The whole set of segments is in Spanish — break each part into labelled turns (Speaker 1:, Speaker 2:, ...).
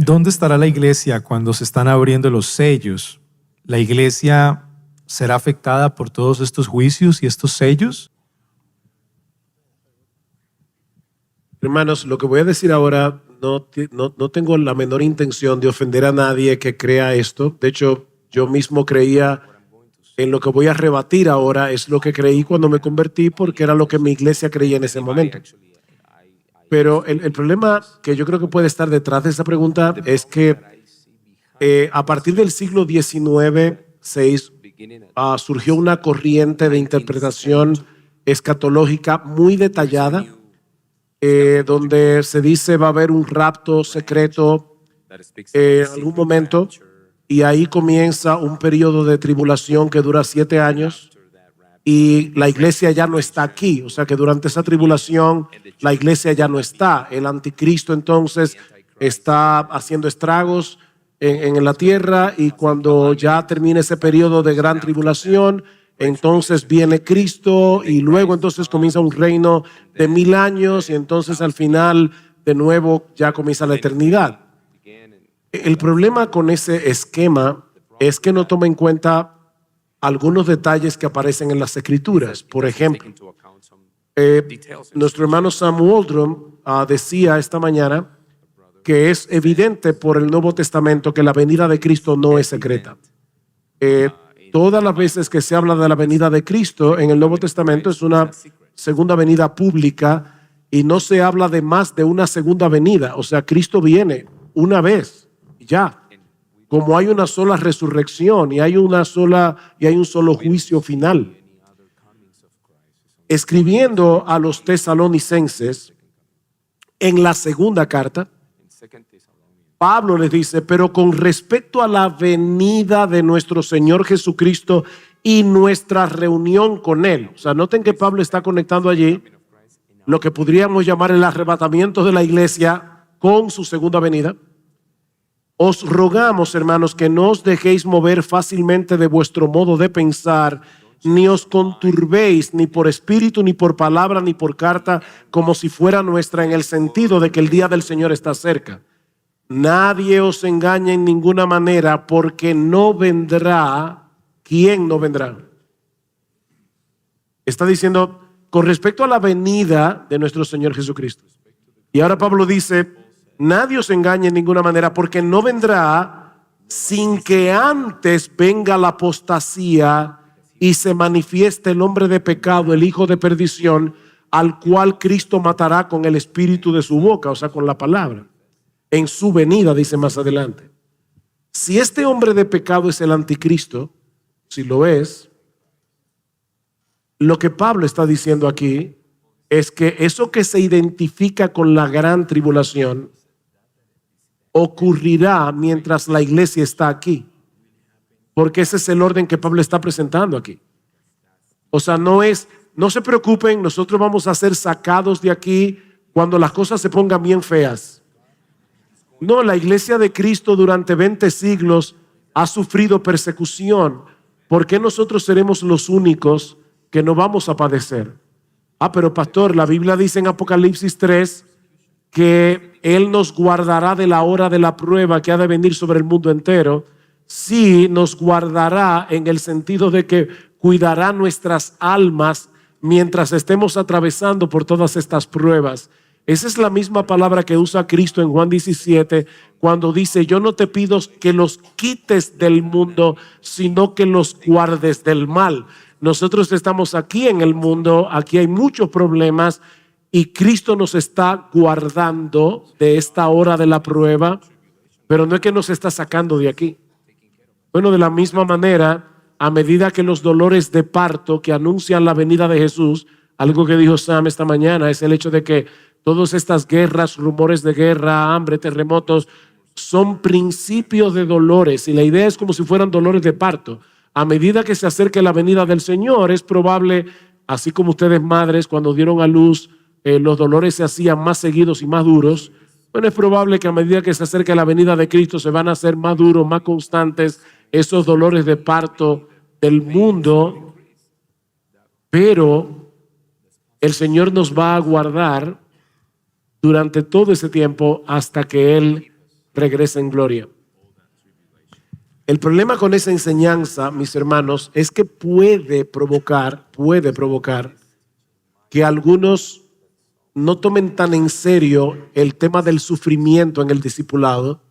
Speaker 1: ¿Dónde estará la iglesia cuando se están abriendo los sellos? ¿La iglesia será afectada por todos estos juicios y estos sellos?
Speaker 2: Hermanos, lo que voy a decir ahora no tengo la menor intención de ofender a nadie que crea esto. De hecho, yo mismo creía en lo que voy a rebatir ahora, es lo que creí cuando me convertí porque era lo que mi iglesia creía en ese momento. Pero el problema que yo creo que puede estar detrás de esa pregunta es que a partir del siglo XIX, surgió una corriente de interpretación escatológica muy detallada, donde se dice va a haber un rapto secreto en algún momento, y ahí comienza un periodo de tribulación que dura 7 años, y la iglesia ya no está aquí. O sea que durante esa tribulación la iglesia ya no está. El anticristo entonces está haciendo estragos en la tierra, y cuando ya termine ese periodo de gran tribulación, entonces viene Cristo, y luego entonces comienza un reino de 1000 años, y entonces al final de nuevo ya comienza la eternidad. El problema con ese esquema es que no toma en cuenta algunos detalles que aparecen en las Escrituras. Por ejemplo, nuestro hermano Sam Waldron decía esta mañana que es evidente por el Nuevo Testamento que la venida de Cristo no es secreta. Todas las veces que se habla de la venida de Cristo en el Nuevo Testamento es una segunda venida pública, y no se habla de más de una segunda venida. O sea, Cristo viene una vez y ya. Como hay una sola resurrección y hay un solo juicio final. Escribiendo a los tesalonicenses en la segunda carta, Pablo les dice: pero con respecto a la venida de nuestro Señor Jesucristo y nuestra reunión con Él. O sea, noten que Pablo está conectando allí lo que podríamos llamar el arrebatamiento de la iglesia con su segunda venida. Os rogamos, hermanos, que no os dejéis mover fácilmente de vuestro modo de pensar, ni os conturbéis ni por espíritu, ni por palabra, ni por carta, como si fuera nuestra, en el sentido de que el día del Señor está cerca. Nadie os engañe en ninguna manera, porque no vendrá. ¿Quién no vendrá? Está diciendo con respecto a la venida de nuestro Señor Jesucristo. Y ahora Pablo dice: nadie os engañe en ninguna manera, porque no vendrá sin que antes venga la apostasía y se manifieste el hombre de pecado, el hijo de perdición, al cual Cristo matará con el espíritu de su boca, o sea, con la palabra, en su venida, dice más adelante. Si este hombre de pecado es el anticristo, si lo es, lo que Pablo está diciendo aquí es que eso que se identifica con la gran tribulación ocurrirá mientras la iglesia está aquí, porque ese es el orden que Pablo está presentando aquí. O sea, no se preocupen, nosotros vamos a ser sacados de aquí cuando las cosas se pongan bien feas. No, la iglesia de Cristo durante 20 siglos ha sufrido persecución. ¿Por qué nosotros seremos los únicos que no vamos a padecer? Pero pastor, la Biblia dice en Apocalipsis 3 que Él nos guardará de la hora de la prueba que ha de venir sobre el mundo entero. Sí, nos guardará en el sentido de que cuidará nuestras almas mientras estemos atravesando por todas estas pruebas. Esa es la misma palabra que usa Cristo en Juan 17, cuando dice: yo no te pido que los quites del mundo, sino que los guardes del mal. Nosotros estamos aquí en el mundo, aquí hay muchos problemas, y Cristo nos está guardando de esta hora de la prueba, pero no es que nos está sacando de aquí. Bueno, de la misma manera, a medida que los dolores de parto que anuncian la venida de Jesús, algo que dijo Sam esta mañana es el hecho de que todas estas guerras, rumores de guerra, hambre, terremotos, son principios de dolores, y la idea es como si fueran dolores de parto. A medida que se acerque la venida del Señor, es probable, así como ustedes madres cuando dieron a luz, los dolores se hacían más seguidos y más duros. Bueno, es probable que a medida que se acerque la venida de Cristo se van a hacer más duros, más constantes esos dolores de parto del mundo, pero el Señor nos va a guardar durante todo ese tiempo hasta que Él regresa en gloria. El problema con esa enseñanza, mis hermanos, es que puede provocar que algunos no tomen tan en serio el tema del sufrimiento en el discipulado,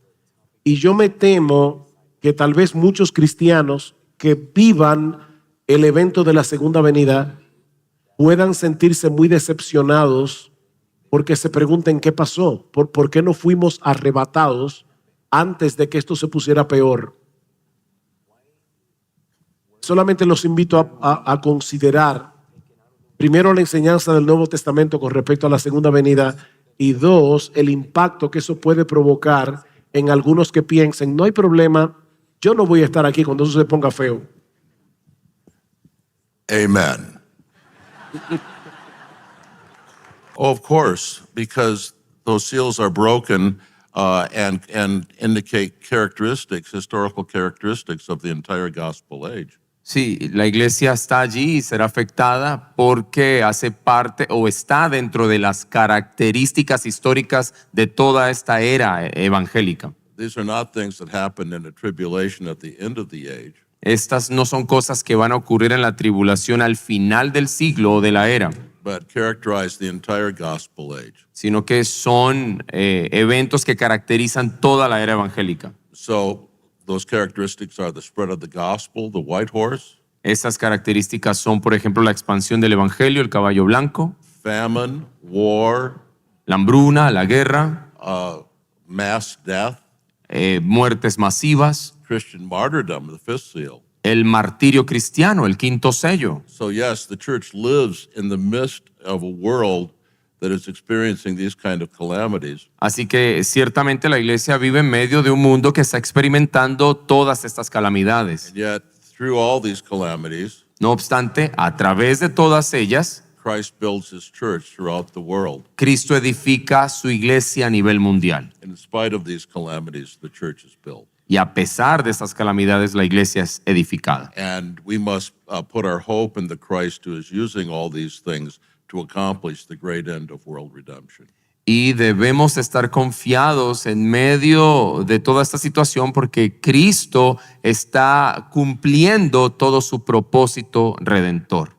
Speaker 2: y yo me temo que tal vez muchos cristianos que vivan el evento de la segunda venida puedan sentirse muy decepcionados porque se pregunten qué pasó, por qué no fuimos arrebatados antes de que esto se pusiera peor. Solamente los invito a considerar primero la enseñanza del Nuevo Testamento con respecto a la segunda venida, y dos, el impacto que eso puede provocar en algunos que piensen, no hay problema, yo no voy a estar aquí cuando eso se ponga feo.
Speaker 3: Amen. Oh, of course, because those seals are broken and indicate characteristics, historical characteristics of the entire gospel age.
Speaker 4: Sí, la iglesia está allí y será afectada porque hace parte o está dentro de las características históricas de toda esta era evangélica.
Speaker 3: These are not things that happened in the tribulation at the end of the age.
Speaker 4: Estas no son cosas que van a ocurrir en la tribulación al final del siglo o de la era,
Speaker 3: But characterize the entire gospel age.
Speaker 4: sino que son eventos que caracterizan toda la era evangélica.
Speaker 3: So those characteristics are the spread of the gospel, the white horse,
Speaker 4: Estas características son, por ejemplo, la expansión del evangelio, el caballo blanco,
Speaker 3: famine, war,
Speaker 4: la hambruna, la guerra,
Speaker 3: mass death,
Speaker 4: muertes masivas,
Speaker 3: Christian martyrdom, the fifth seal.
Speaker 4: el martirio cristiano, el quinto sello.
Speaker 3: So yes, the church lives in the midst of a world that is experiencing these kind of calamities.
Speaker 4: Así que ciertamente la iglesia vive en medio de un mundo que está experimentando todas estas calamidades.
Speaker 3: And yet, through all these calamities,
Speaker 4: No obstante, a través de todas ellas,
Speaker 3: Christ builds his church throughout the world.
Speaker 4: Cristo edifica su iglesia a nivel mundial.
Speaker 3: And in spite of these calamities, the church is built.
Speaker 4: Y a pesar de estas calamidades, la iglesia es edificada.
Speaker 3: And we must put our hope in the Christ who is using all these things to accomplish the great end of world redemption.
Speaker 4: Y debemos estar confiados en medio de toda esta situación porque Cristo está cumpliendo todo su propósito redentor.